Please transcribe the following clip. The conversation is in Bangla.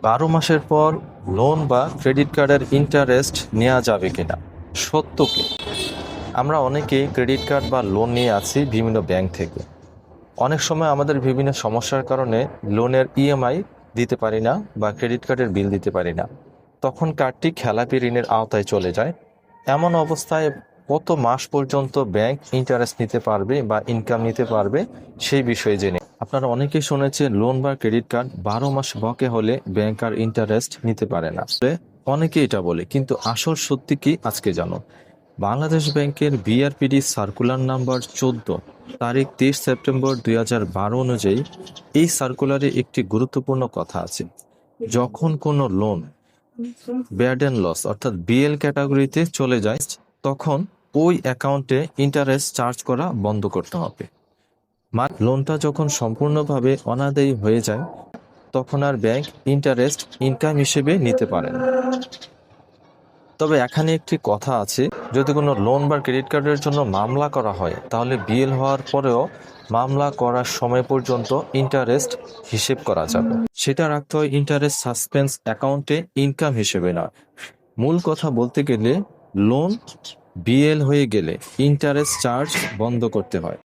12 মাসের পর লোন বা ক্রেডিট কার্ডের ইন্টারেস্ট নেওয়া যাবে কিনা? সত্য কি? আমরা অনেকেই ক্রেডিট কার্ড বা লোন নিয়ে আছি বিভিন্ন ব্যাংক থেকে। অনেক সময় আমাদের বিভিন্ন সমস্যার কারণে লোনের ইএমআই দিতে পারি না বা ক্রেডিট কার্ডের বিল দিতে পারি না। তখন কার্ডটি খেলাপি ঋণের আওতায় চলে যায়। এমন অবস্থায় কত মাস পর্যন্ত ব্যাংক ইন্টারেস্ট নিতে পারবে বা ইনকাম নিতে পারবে সেই বিষয়ে জেনে আপনারা অনেকেই শুনেছেন লোন বা ক্রেডিট কার্ড 12 মাস বকে হলে ব্যাংক আর ইন্টারেস্ট নিতে পারে না। অনেকে এটা বলে, কিন্তু আসল সত্যি কি আজকে জানো। বাংলাদেশ ব্যাংকের বিআরপিডি সার্কুলার নাম্বার 14 তারিখ 23 সেপ্টেম্বর 2012 অনুযায়ী এই সার্কুলারে একটি গুরুত্বপূর্ণ কথা আছে। যখন কোনো লোন ব্যাড অ্যান্ড লস অর্থাৎ বিএল ক্যাটাগরিতে চলে যায়, তখন ওই অ্যাকাউন্টে ইন্টারেস্ট চার্জ করা বন্ধ করতে হবে। লোনটা যখন সম্পূর্ণভাবে অনাদায়ী হয়ে যায়, তখন আর ব্যাংক ইন্টারেস্ট ইনকাম হিসেবে নিতে পারে না। তবে এখানে একটি কথা আছে, যদি কোনো লোন বা ক্রেডিট কার্ডের জন্য মামলা করা হয়, তাহলে বিএল হওয়ার পরেও মামলা করার সময় পর্যন্ত ইন্টারেস্ট হিসেব করা যাবে। সেটা রাখতে হয় ইন্টারেস্ট সাসপেন্স অ্যাকাউন্টে, ইনকাম হিসেবে নয়। মূল কথা বলতে গেলে, লোন বিএল হয়ে গেলে ইন্টারেস্ট চার্জ বন্ধ করতে হয়।